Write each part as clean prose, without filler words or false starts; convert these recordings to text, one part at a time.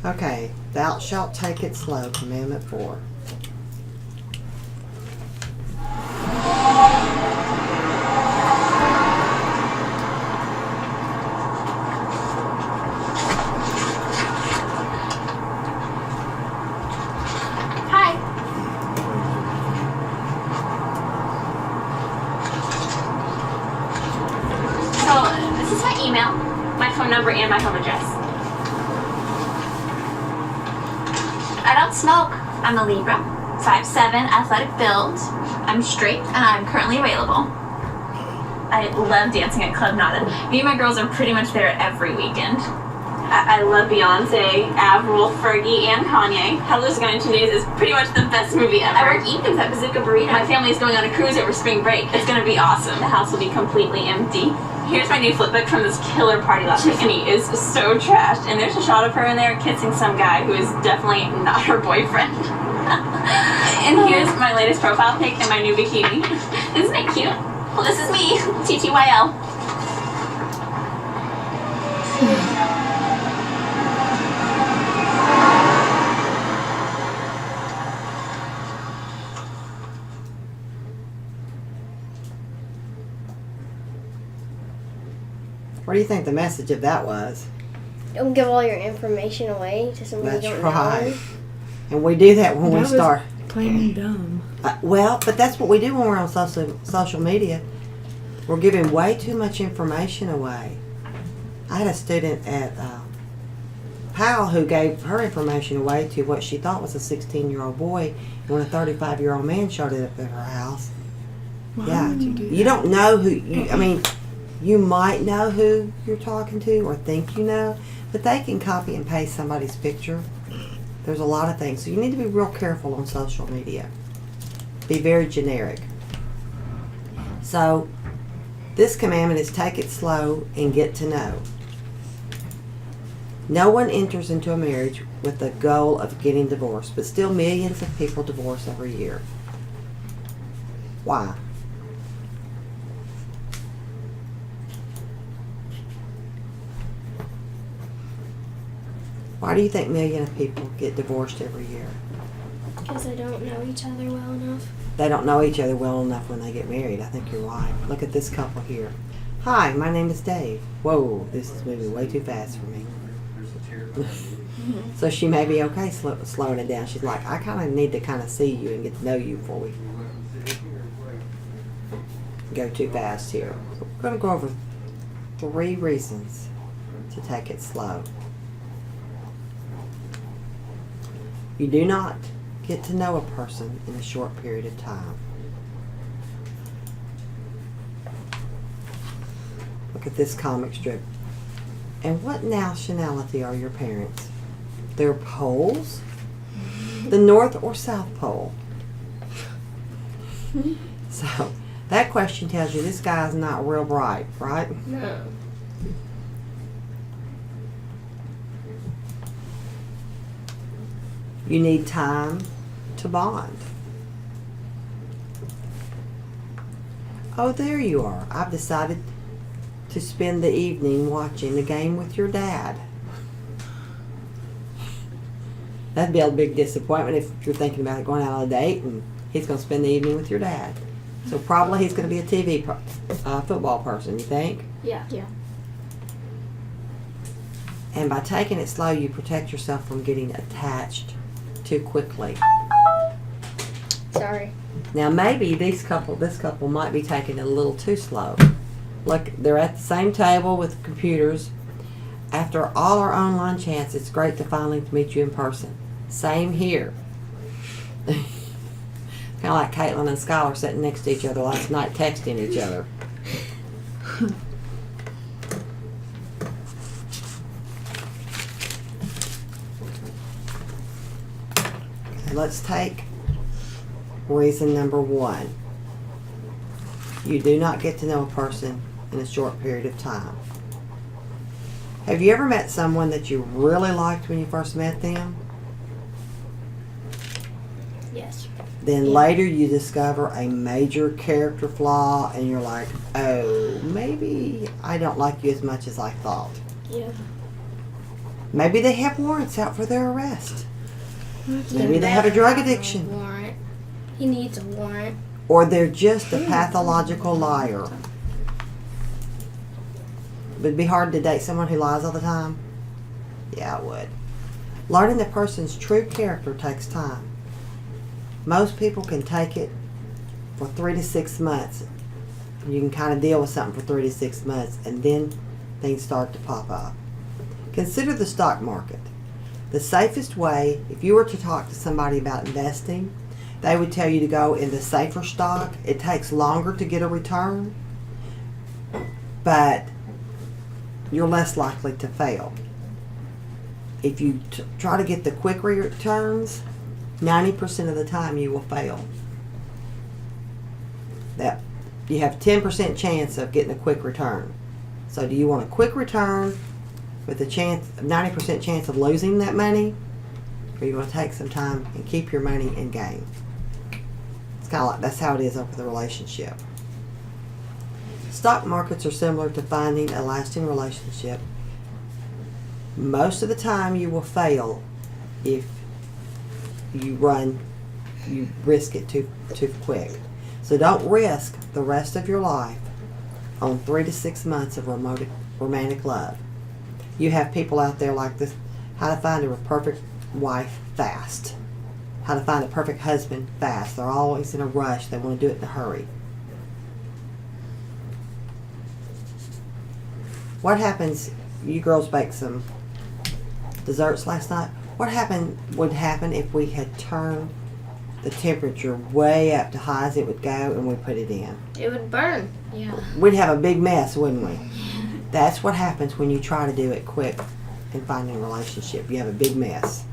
Okay, thou shalt take it slow, Commandment 4. Hi. So, this is my email, my phone number, and my home address. I don't smoke. I'm a Libra, 5'7", athletic build. I'm straight, and I'm currently available. I love dancing at Club Nada. Me and my girls are pretty much there every weekend. I love Beyonce, Avril, Fergie, and Kanye. How to Lose a Guy in 2 Days is pretty much the best movie ever. I work evenings at Bazooka Burrito. My family is going on a cruise over spring break. It's gonna be awesome. The house will be completely empty. Here's my new flipbook from this killer party last week. Tiffany is so trashed, and there's a shot of her in there kissing some guy who is definitely not her boyfriend. And here's my latest profile pic in my new bikini. Isn't it cute? Well, this is me, TTYL. What do you think the message of that was? Don't give all your information away to somebody That's you don't right. know. And we do that when That we was start. plain and dumb. Well, but that's what we do when we're on social media. We're giving way too much information away. I had a student at Powell who gave her information away to what she thought was a 16-year-old boy when a 35-year-old man showed up at her house. Why Yeah. would you do that? You don't know who, I mean, you might know who you're talking to or think you know, but they can copy and paste somebody's picture. There's a lot of things. So you need to be real careful on social media. Be very generic. So this commandment is take it slow and get to know. No one enters into a marriage with the goal of getting divorced, but still millions of people divorce every year. Why? Why do you think millions of people get divorced every year? Because they don't know each other well enough. They don't know each other well enough when they get married. I think you're right. Look at this couple here. Hi, my name is Dave. Whoa, this is moving way too fast for me. So she may be okay slowing it down. She's like, I kind of need to kind of see you and get to know you before we go too fast here. So we're going to go over 3 reasons to take it slow. You do not get to know a person in a short period of time. Look at this comic strip. And what nationality are your parents? They're poles? The North or South Pole? So, that question tells you this guy's not real bright, right? No. You need time to bond. Oh, there you are. I've decided to spend the evening watching the game with your dad. That'd be a big disappointment if you're thinking about going out on a date and he's going to spend the evening with your dad. So probably he's going to be a TV football person, you think? Yeah. Yeah. And by taking it slow, you protect yourself from getting attached too quickly. Sorry. Now maybe this couple might be taking it a little too slow. Look, they're at the same table with computers. After all our online chats, it's great to finally meet you in person. Same here. Kind of like Caitlin and Skylar sitting next to each other last night texting each other. Let's take reason number 1. You do not get to know a person in a short period of time. Have you ever met someone that you really liked when you first met them? Yes. Then later you discover a major character flaw and you're like, oh, maybe I don't like you as much as I thought. Yeah. Maybe they have warrants out for their arrest. Maybe they have a drug addiction. Warrant. He needs a warrant. Or they're just a pathological liar. Would it be hard to date someone who lies all the time? Yeah, it would. Learning the person's true character takes time. Most people can take it for 3 to 6 months. You can kind of deal with something for 3 to 6 months, and then things start to pop up. Consider the stock market. The safest way, if you were to talk to somebody about investing, they would tell you to go in the safer stock. It takes longer to get a return, but you're less likely to fail. If you try to get the quick returns, 90% of the time you will fail. That you have 10% chance of getting a quick return. So do you want a quick return with a 90% chance of losing that money, or you want to take some time and keep your money and gain? It's kind of like that's how it is over the relationship. Stock markets are similar to finding a lasting relationship. Most of the time you will fail if you risk it too quick. So don't risk the rest of your life on 3 to 6 months of romantic love. You have people out there like this, how to find a perfect wife fast. How to find a perfect husband fast. They're always in a rush. They want to do it in a hurry. What happens, you girls baked some desserts last night. What would happen if we had turned the temperature way up to high as it would go and we put it in? It would burn. Yeah. We'd have a big mess, wouldn't we? That's what happens when you try to do it quick and find a relationship. You have a big mess.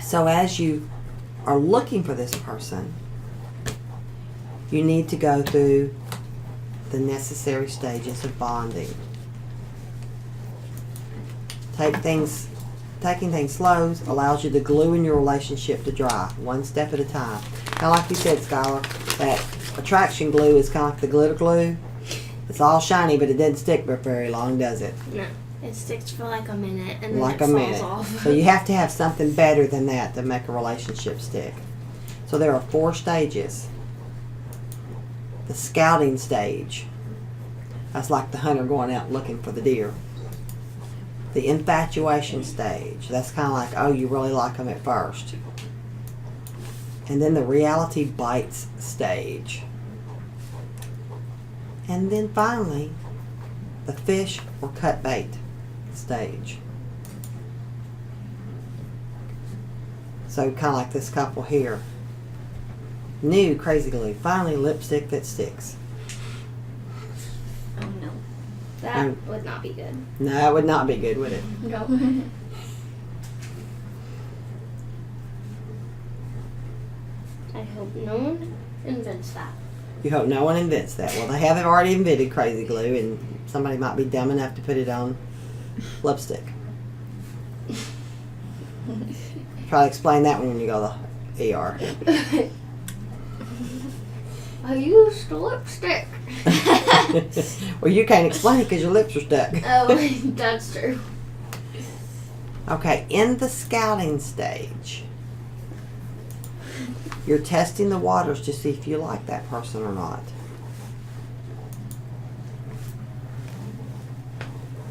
So as you are looking for this person, you need to go through the necessary stages of bonding. Taking things slow allows you the glue in your relationship to dry, one step at a time. Kind of like you said, Skylar, that attraction glue is kind of like the glitter glue. It's all shiny, but it doesn't stick for very long, does it? No. It sticks for like a minute and then Like it a falls minute. off. So you have to have something better than that to make a relationship stick. So there are 4 stages. The scouting stage. That's like the hunter going out looking for the deer. The infatuation stage. That's kind of like, oh, you really like them at first. And then the reality bites stage. And then finally, the fish or cut bait stage. So kind of like this couple here. New Crazy Glue. Finally, lipstick that sticks. Oh no. That would not be good. No, it would not be good, would it? No. I hope no one invents that. You hope no one invents that. Well, they have already invented Crazy Glue, and somebody might be dumb enough to put it on lipstick. Try to explain that one when you go to the ER. I used lipstick. Well, you can't explain it because your lips are stuck. Oh, that's true. Okay, in the scouting stage, you're testing the waters to see if you like that person or not.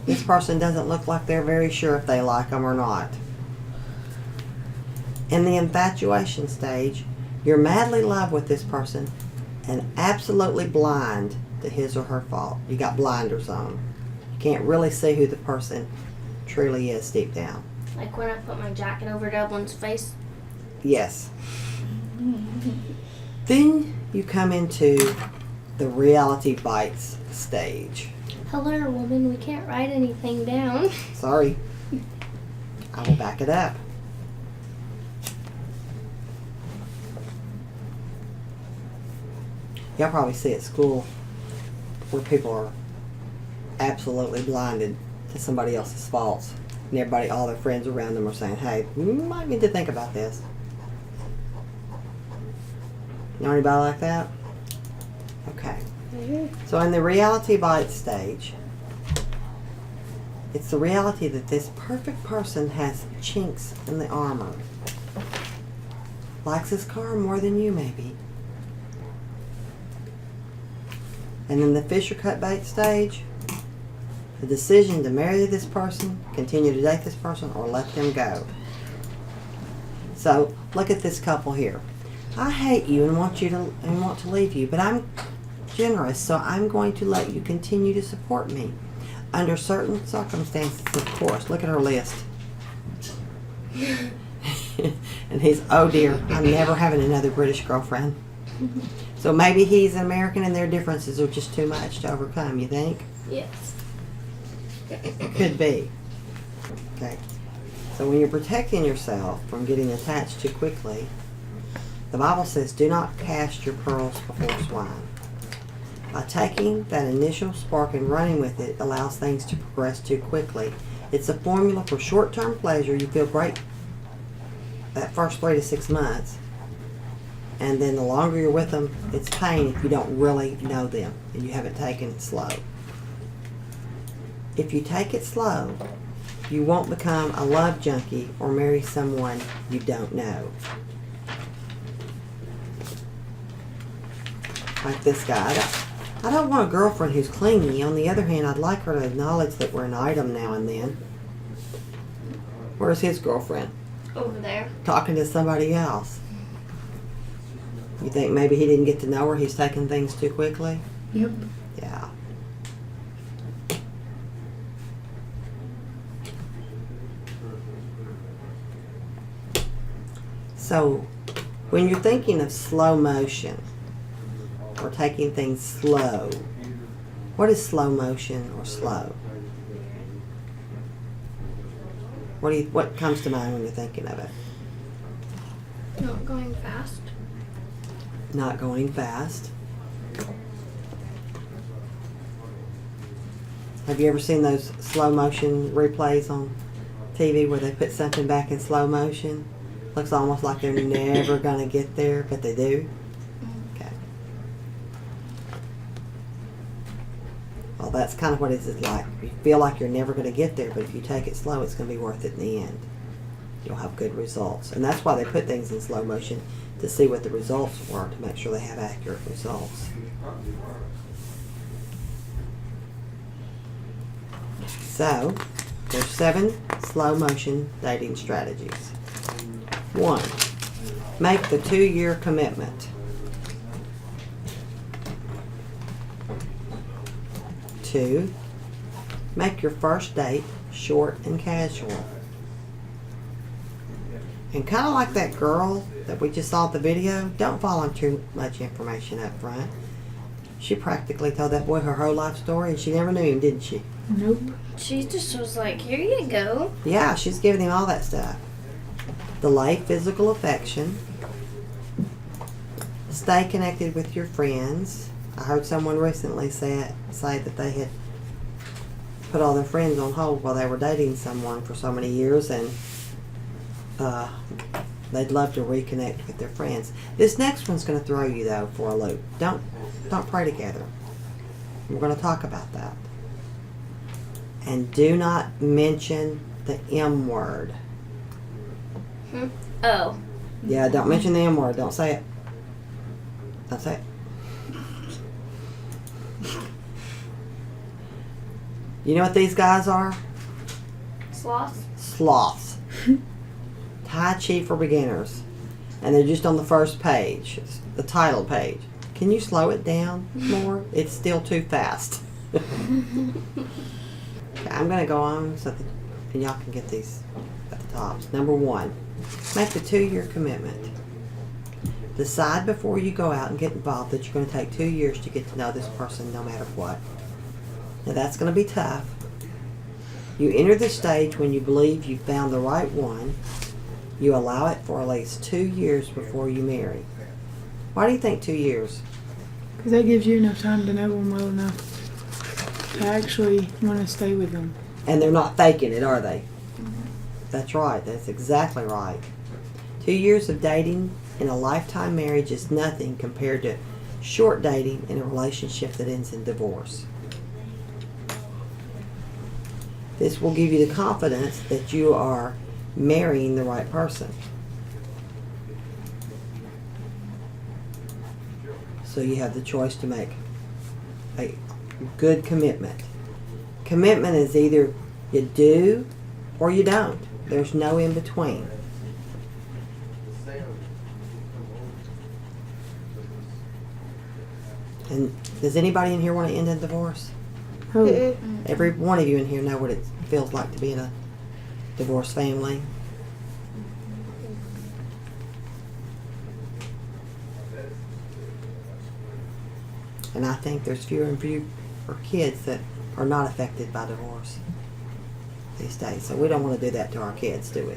This person doesn't look like they're very sure if they like them or not. In the infatuation stage, you're madly in love with this person and absolutely blind to his or her fault. You got blinders on. You can't really see who the person truly is deep down. Like when I put my jacket over Dublin's face. Yes. Then you come into the reality bites stage. Hello, woman. We can't write anything down. Sorry. I will back it up. Y'all probably see at school where people are absolutely blinded to somebody else's faults. And everybody, all their friends around them are saying, hey, you might need to think about this. You know anybody like that? Okay. So in the reality bite stage, It's the reality that this perfect person has chinks in the armor. Likes his car more than you, maybe. And in the fish or cut bait stage, the decision to marry this person, continue to date this person, or let them go. So look at this couple here. I hate you and want to leave you, but I'm generous, so I'm going to let you continue to support me under certain circumstances, of course. Look at her list. And he's, oh dear, I'm never having another British girlfriend. So maybe he's an American and their differences are just too much to overcome, you think? Yes. Could be. Okay. So when you're protecting yourself from getting attached too quickly, the Bible says, do not cast your pearls before swine. By taking that initial spark and running with it allows things to progress too quickly. It's a formula for short-term pleasure. You feel great that first 3 to 6 months. And then the longer you're with them, it's pain if you don't really know them and you haven't taken it slow. If you take it slow, you won't become a love junkie or marry someone you don't know. Like this guy. I don't want a girlfriend who's clingy. On the other hand, I'd like her to acknowledge that we're an item now and then. Where's his girlfriend? Over there. Talking to somebody else. You think maybe he didn't get to know her? He's taking things too quickly? Yep. Yeah. So, when you're thinking of slow motion or taking things slow, what is slow motion or slow? What comes to mind when you're thinking of it? Not going fast. Not going fast. Have you ever seen those slow motion replays on TV where they put something back in slow motion? Looks almost like they're never going to get there, but they do. Okay. Well, that's kind of what it is like. You feel like you're never going to get there, but if you take it slow, it's going to be worth it in the end. You'll have good results. And that's why they put things in slow motion, to see what the results were, to make sure they have accurate results. So, there's 7 slow motion dating strategies. 1, make the 2-year commitment. 2, make your first date short and casual. And kind of like that girl that we just saw at the video, don't volunteer too much information up front. She practically told that boy her whole life story, and she never knew him, didn't she? Nope. She just was like, here you go. Yeah, she's giving him all that stuff. Delay physical affection. Stay connected with your friends. I heard someone recently say that they had put all their friends on hold while they were dating someone for so many years, and they'd love to reconnect with their friends. This next one's going to throw you, though, for a loop. Don't pray together. We're going to talk about that. And do not mention the M word. Oh. Yeah, don't mention the M word. Don't say it. Don't say it. You know what these guys are? Sloths? Sloths. Tai Chi for beginners. And they're just on the first page, the title page. Can you slow it down more? It's still too fast. Okay, I'm going to go on so that y'all can get these at the tops. Number 1, make the 2-year commitment. Decide before you go out and get involved that you're going to take 2 years to get to know this person no matter what. Now that's going to be tough. You enter the stage when you believe you've found the right one. You allow it for at least 2 years before you marry. Why do you think 2 years? Because that gives you enough time to know them well enough to actually want to stay with them. And they're not faking it, are they? That's right. That's exactly right. 2 years of dating in a lifetime marriage is nothing compared to short dating in a relationship that ends in divorce. This will give you the confidence that you are marrying the right person. So you have the choice to make a good commitment. Commitment is either you do or you don't. There's no in between. And does anybody in here want to end a divorce? Oh, Mm-mm. Every one of you in here know what it feels like to be in a divorced family. And I think there's fewer and fewer kids that are not affected by divorce these days. So we don't want to do that to our kids, do we?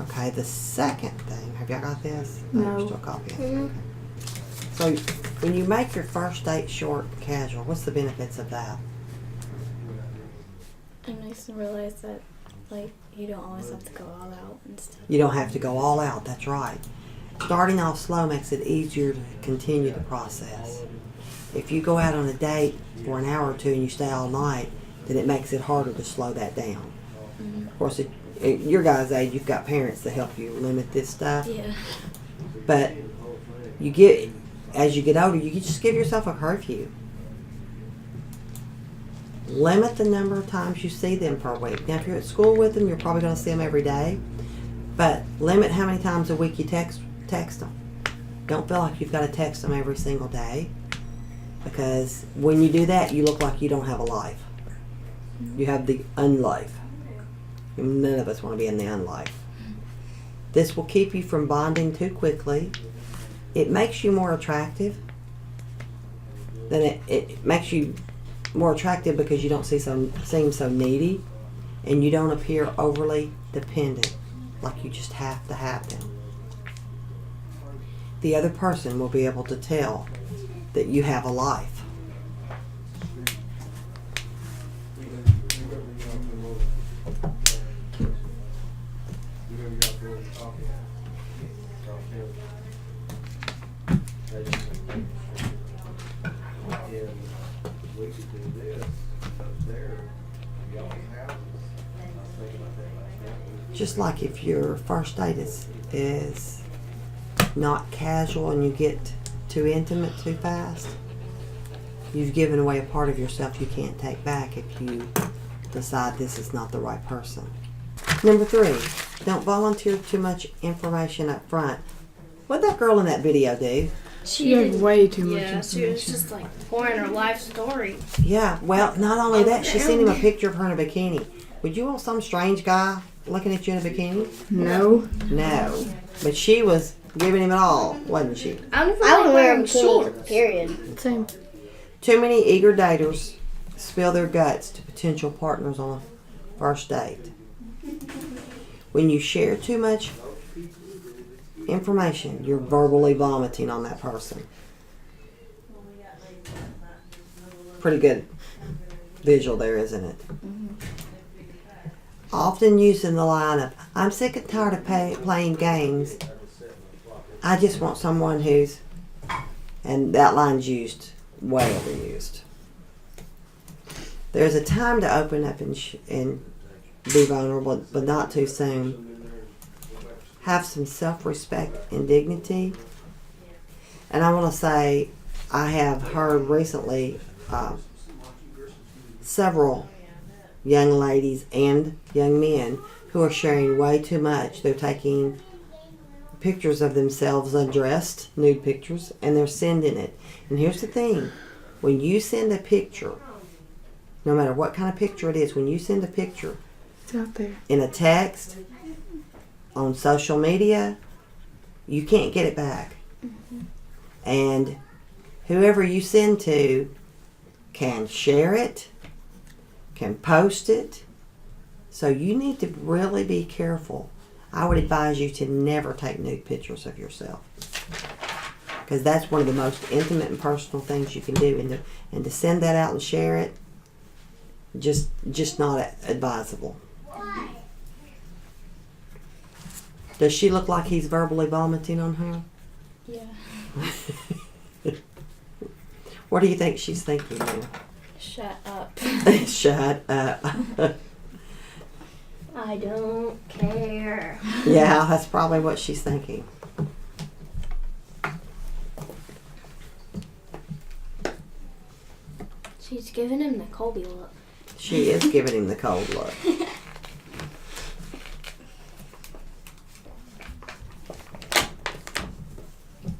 Okay, the second thing, have y'all got this? No. You're still copying. Mhm. So when you make your first date short and casual, what's the benefits of that? It makes them realize that, like, you don't always have to go all out and stuff. You don't have to go all out, that's right. Starting off slow makes it easier to continue the process. If you go out on a date for an hour or two and you stay all night, then it makes it harder to slow that down. Of course, at your guys' age, you've got parents to help you limit this stuff. Yeah. But as you get older, you can just give yourself a curfew. Limit the number of times you see them per week. Now, if you're at school with them, you're probably going to see them every day. But limit how many times a week you text them. Don't feel like you've got to text them every single day. Because when you do that, you look like you don't have a life. You have the unlife. None of us want to be in the unlife. This will keep you from bonding too quickly. It makes you more attractive. Then it makes you more attractive because you don't seem so needy, and you don't appear overly dependent, like you just have to have them. The other person will be able to tell that you have a life. Just like if your first date is not casual and you get too intimate too fast, you've given away a part of yourself you can't take back if you decide this is not the right person. Number 3, don't volunteer too much information up front. What'd that girl in that video do? she had way too much Yeah, she was information. just like pouring her life story. Yeah, well, not only that, she sent him a picture of her in a bikini. Would you want some strange guy looking at you in a bikini? No. No. But she was giving him it all, wasn't she? I don't I would wear a them bikini, shorts. period. Same. Too many eager daters spill their guts to potential partners on a first date. When you share too much information, you're verbally vomiting on that person. Pretty good visual there, isn't it? Often using the line of, I'm sick and tired of playing games. I just want someone who's, and that line's used, way overused. There's a time to open up and be vulnerable, but not too soon. Have some self-respect and dignity. And I want to say, I have heard recently several young ladies and young men who are sharing way too much. They're taking pictures of themselves undressed, nude pictures, and they're sending it. And here's the thing. When you send a picture, no matter what kind of picture it is, when you send a picture It's out there. in a text, on social media, you can't get it back. And whoever you send to can share it, can post it. So you need to really be careful. I would advise you to never take nude pictures of yourself, because that's one of the most intimate and personal things you can do. And to send that out and share it, just not advisable. Does she look like he's verbally vomiting on her? Yeah. What do you think she's thinking now? Shut up. Shut up. I don't care. Yeah, that's probably what she's thinking. She's giving him the Colby look. She is giving him the cold look.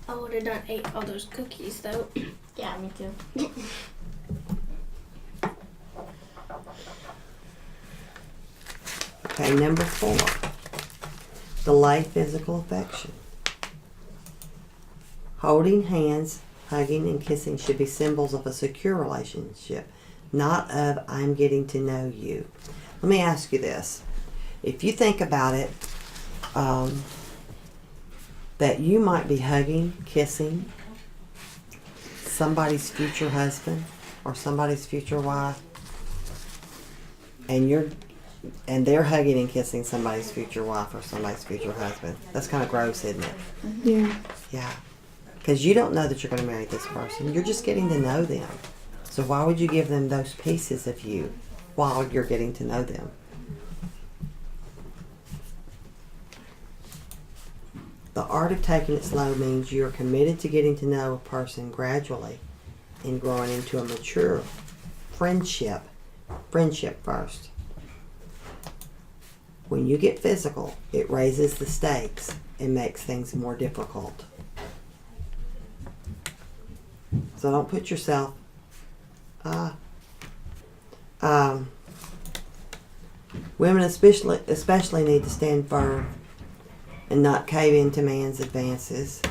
I would have done ate all those cookies though. Yeah, me too. Okay, number 4. Delay physical affection. Holding hands, hugging, and kissing should be symbols of a secure relationship, not of I'm getting to know you. Let me ask you this. If you think about it, that you might be hugging, kissing somebody's future husband or somebody's future wife, and they're hugging and kissing somebody's future wife or somebody's future husband. That's kind of gross, isn't it? Yeah. Yeah. Because you don't know that you're going to marry this person. You're just getting to know them. So why would you give them those pieces of you while you're getting to know them? The art of taking it slow means you're committed to getting to know a person gradually and growing into a mature friendship. Friendship first. When you get physical, it raises the stakes and makes things more difficult. So don't put yourself, women especially need to stand firm and not cave into man's advances.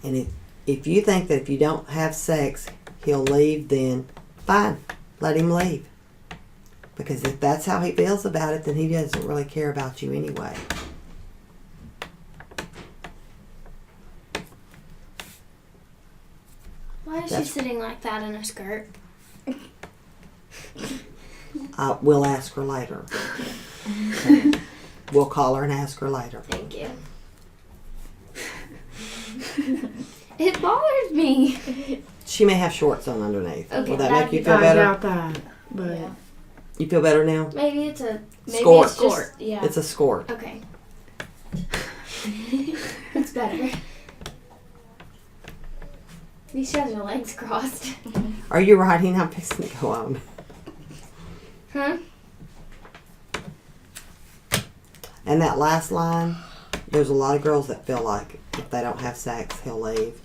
And if you think that if you don't have sex, he'll leave, then fine, let him leave. Because if that's how he feels about it, then he doesn't really care about you anyway. Why is she sitting like that in a skirt? We'll ask her later. We'll call her and ask her later. Thank you. It bothers me. She may have shorts on underneath. Okay, Will that that'd make you be feel I better? doubt that. But Yeah. You feel better now? Maybe it's a Skort. skort. Yeah. It's a skort. Okay. It's better. At least she has her legs crossed. Are you writing? I'm fixing to go on. Huh? And that last line, there's a lot of girls that feel like if they don't have sex, he'll leave.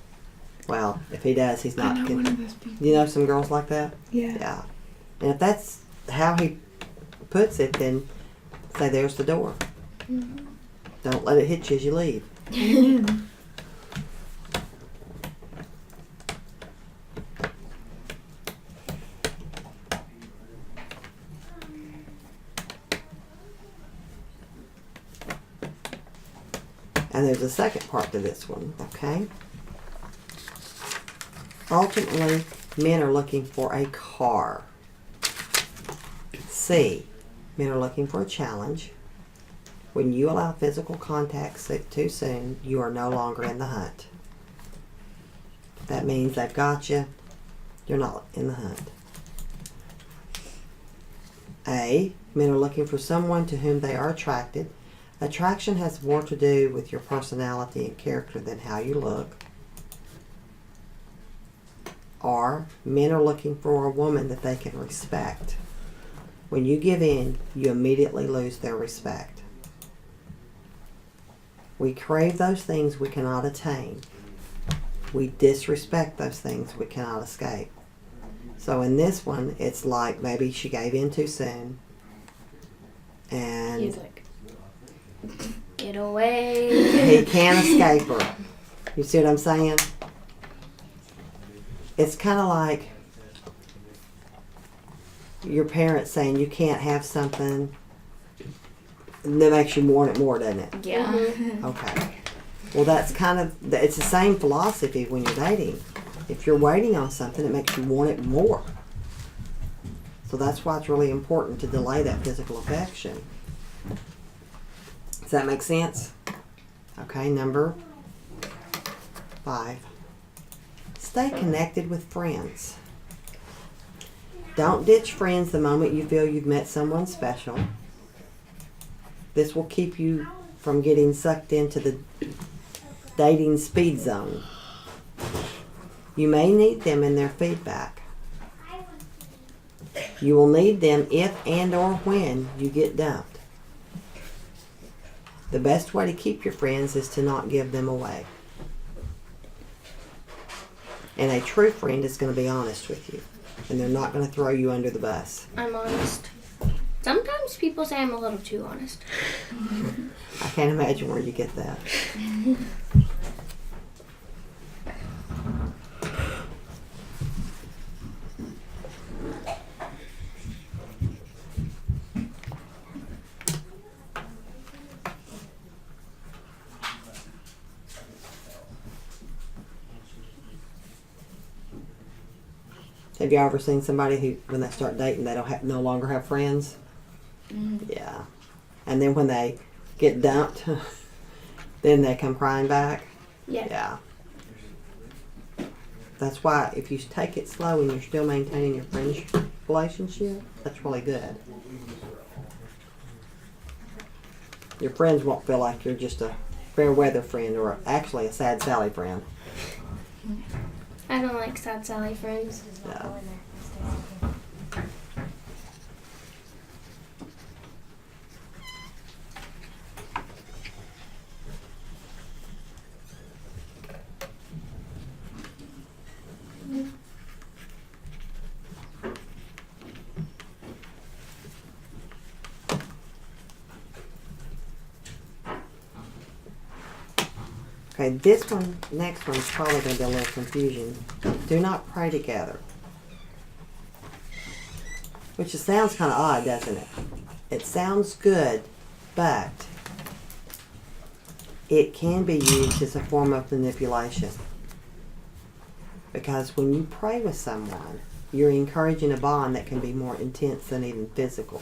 Well, if he does, he's I not. know one of those people. You know some girls like that? Yeah. Yeah. And if that's how he puts it, then say there's the door. Mm-hmm. Don't let it hit you as you leave. Amen. And there's a second part to this one, okay? Ultimately, men are looking for a car. C, men are looking for a challenge. When you allow physical contact too soon, you are no longer in the hunt. That means they've got you. You're not in the hunt. A, men are looking for someone to whom they are attracted. Attraction has more to do with your personality and character than how you look. Or, men are looking for a woman that they can respect. When you give in, you immediately lose their respect. We crave those things we cannot attain. We disrespect those things we cannot escape. So in this one, it's like maybe she gave in too soon. And He's like, Get away. he can't escape her. You see what I'm saying? It's kind of like your parents saying you can't have something that makes you want it more, doesn't it? yeah. Okay. Well, that's kind of, it's the same philosophy when you're dating. If you're waiting on something, it makes you want it more. So that's why it's really important to delay that physical affection. Does that make sense? Okay, number 5. Stay connected with friends. Don't ditch friends the moment you feel you've met someone special. This will keep you from getting sucked into the dating speed zone. You may need them in their feedback. You will need them if and or when you get dumped. The best way to keep your friends is to not give them away. And a true friend is going to be honest with you. And they're not going to throw you under the bus. I'm honest. Sometimes people say I'm a little too honest. I can't imagine where you get that. Have you ever seen somebody who, when they start dating, they don't no longer have friends? Yeah. And then when they get dumped, then they come crying back? Yeah. Yeah. That's why if you take it slow and you're still maintaining your friendship relationship, that's really good. Your friends won't feel like you're just a fair weather friend or actually a sad Sally friend. I don't like sad Sally friends. Yeah. Okay, this one, next one's probably going to be a little confusion. Do not pray together. Which just sounds kind of odd, doesn't it? It sounds good, but it can be used as a form of manipulation. Because when you pray with someone, you're encouraging a bond that can be more intense than even physical.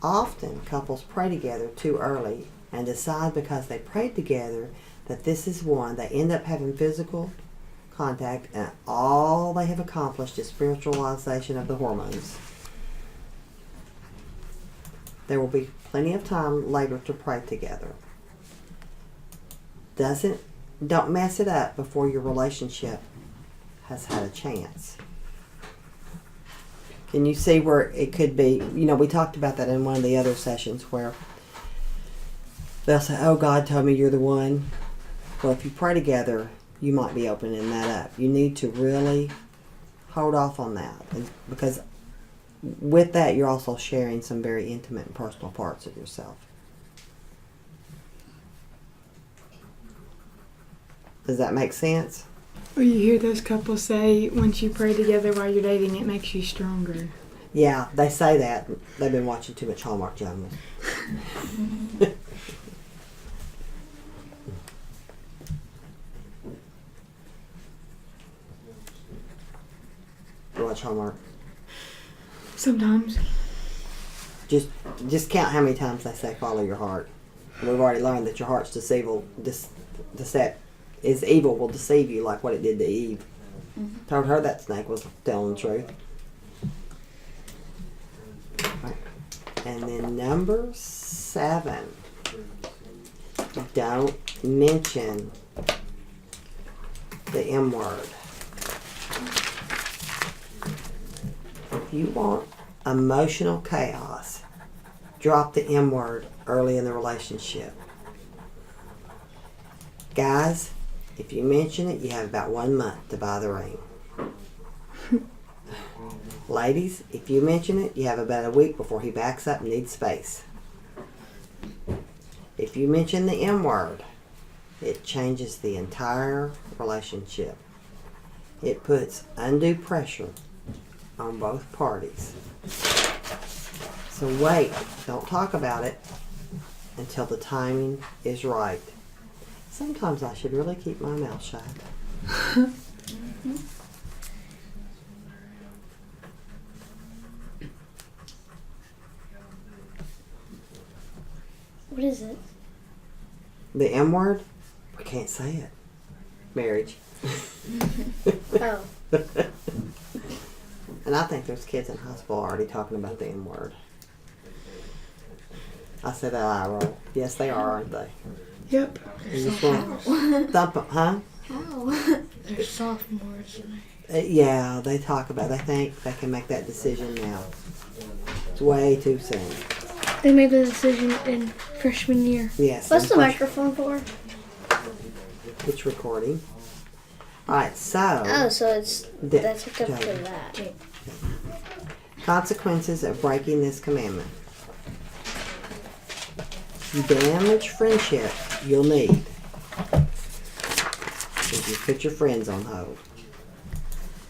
Often, couples pray together too early and decide because they prayed together that this is one. They end up having physical contact and all they have accomplished is spiritualization of the hormones. There will be plenty of time later to pray together. Don't mess it up before your relationship has had a chance. Can you see where it could be? You know, we talked about that in one of the other sessions where they'll say, oh, God told me you're the one. Well, if you pray together, you might be opening that up. You need to really hold off on that. Because with that, you're also sharing some very intimate and personal parts of yourself. Does that make sense? Well, you hear those couples say once you pray together while you're dating, it makes you stronger. Yeah, they say that. They've been watching too much Hallmark Channel. You watch Hallmark? Sometimes. Just count how many times they say follow your heart. We've already learned that your heart's deceitful. Is evil will deceive you like what it did to Eve. Told her that snake was telling the truth. Right. And then number 7. Don't mention the M word. If you want emotional chaos, drop the M word early in the relationship. Guys, if you mention it, you have about 1 month to buy the ring. Ladies, if you mention it, you have about a week before he backs up and needs space. If you mention the M word, it changes the entire relationship. It puts undue pressure on both parties. So wait, don't talk about it until the timing is right. Sometimes I should really keep my mouth shut. What is it? The M word? We can't say it. Marriage. Oh. And I think there's kids in high school already talking about the M word. I said that eye roll. Yes, they are, aren't they? Yep. You just want to thump 'em, huh? How? They're sophomores. Yeah, they talk about. They think they can make that decision now. It's way too soon. They made the decision in freshman year. Yes. What's the and microphone for? It's recording. All right. So. Oh, so it's Di- that's hooked up to Jody. that. Consequences of breaking this commandment. You damage friendship you'll need if you put your friends on hold.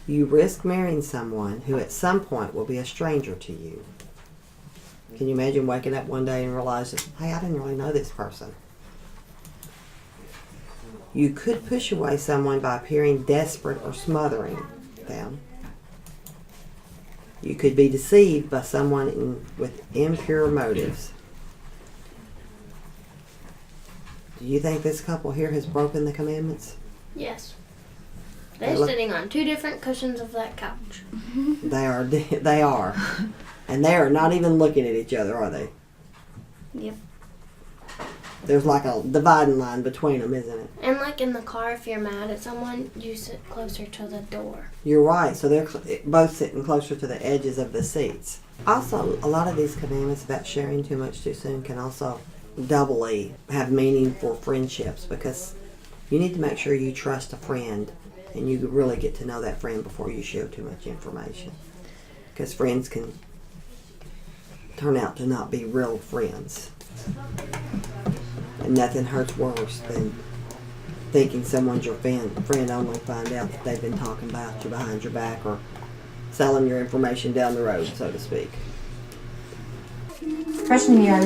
You risk marrying someone who at some point will be a stranger to you. Can you imagine waking up one day and realizing, hey, I didn't really know this person? You could push away someone by appearing desperate or smothering them. You could be deceived by someone with impure motives. Do you think this couple here has broken the commandments? Yes. They They're look- sitting on two different cushions of that couch. They are. They are. And they are not even looking at each other, are they? Yep. There's like a dividing line between them, isn't it? And like in the car, if you're mad at someone, you sit closer to the door. You're right. So they're both sitting closer to the edges of the seats. Also, a lot of these commandments about sharing too much too soon can also doubly have meaning for friendships, because you need to make sure you trust a friend and you really get to know that friend before you share too much information. Because friends can turn out to not be real friends. And nothing hurts worse than thinking someone's your friend only find out that they've been talking about you behind your back or selling your information down the road, so to speak. Freshman year,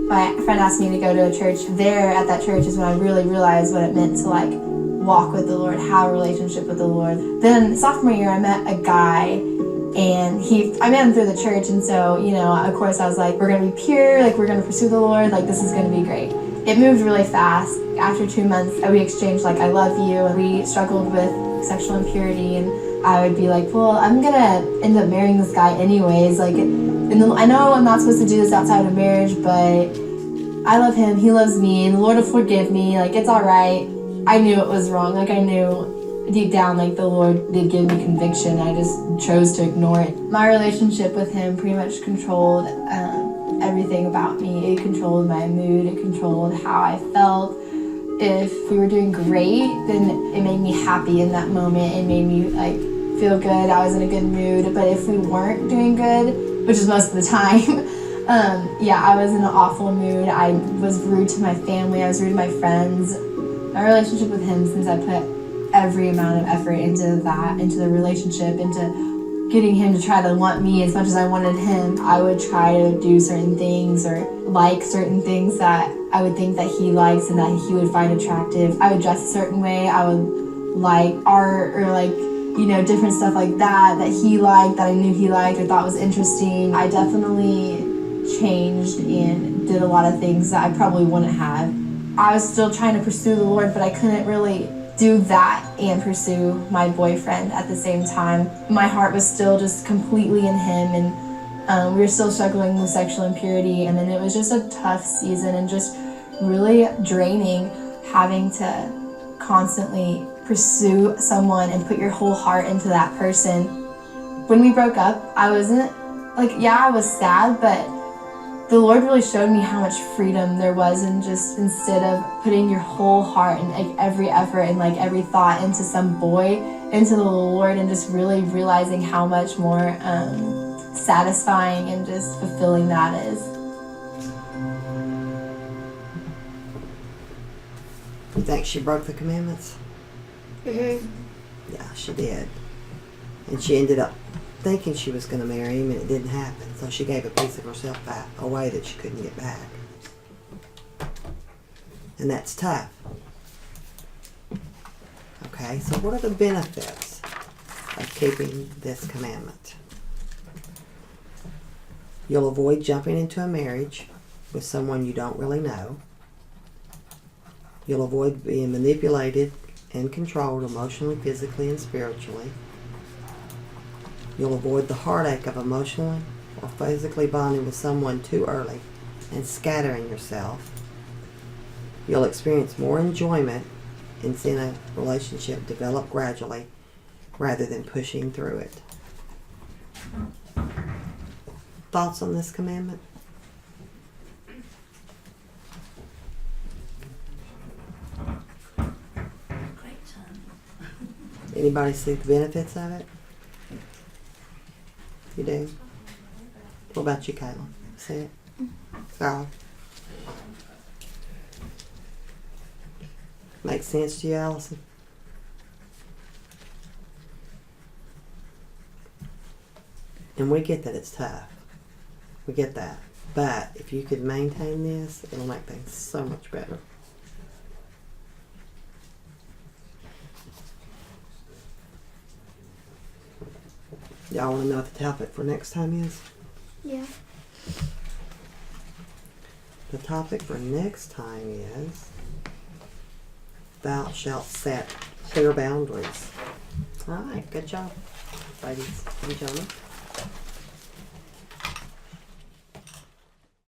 my friend asked me to go to a church. There at that church is when I really realized what it meant to like walk with the Lord, have a relationship with the Lord. Then sophomore year, I met a guy, and I met him through the church, and so, of course I was like, we're gonna be pure, like we're gonna pursue the Lord, like this is gonna be great. It moved really fast. After 2 months, we exchanged like, I love you, and we struggled with sexual impurity, and I would be like, well, I'm gonna end up marrying this guy anyways, like, I know I'm not supposed to do this outside of marriage, but I love him, he loves me, and the Lord will forgive me, like, it's alright. I knew it was wrong, like, I knew deep down, like, the Lord did give me conviction, I just chose to ignore it. My relationship with him pretty much controlled everything about me. It controlled my mood, it controlled how I felt. If we were doing great, then it made me happy in that moment, it made me, like, feel good, I was in a good mood. But if we weren't doing good, which is most of the time, I was in an awful mood. I was rude to my family, I was rude to my friends. My relationship with him, since I put every amount of effort into that, into the relationship, into getting him to try to want me as much as I wanted him, I would try to do certain things or like certain things that I would think that he likes and that he would find attractive. I would dress a certain way, I would like art or like, different stuff like that he liked, that I knew he liked or thought was interesting. I definitely changed and did a lot of things that I probably wouldn't have. I was still trying to pursue the Lord, but I couldn't really do that and pursue my boyfriend at the same time. My heart was still just completely in him, and we were still struggling with sexual impurity, and then it was just a tough season and just really draining, having to constantly pursue someone and put your whole heart into that person. When we broke up, I wasn't, I was sad, but the Lord really showed me how much freedom there was in just, instead of putting your whole heart and like every effort and like every thought into some boy, into the Lord, and just really realizing how much more satisfying and just fulfilling that is. You think she broke the commandments? Mm-hmm. Yeah, she did. And she ended up thinking she was going to marry him, and it didn't happen. So she gave a piece of herself back, away that she couldn't get back. And that's tough. Okay, so what are the benefits of keeping this commandment? You'll avoid jumping into a marriage with someone you don't really know. You'll avoid being manipulated and controlled emotionally, physically, and spiritually. You'll avoid the heartache of emotionally or physically bonding with someone too early and scattering yourself. You'll experience more enjoyment in seeing a relationship develop gradually rather than pushing through it. Thoughts on this commandment? Anybody see the benefits of it? You do? What about you, Caitlin? See it? Scarlett? Makes sense to you, Allison? And we get that it's tough. We get that. But if you could maintain this, it'll make things so much better. Y'all want to know what the topic for next time is? Yeah. The topic for next time is thou shalt set clear boundaries. All right, good job, ladies and gentlemen.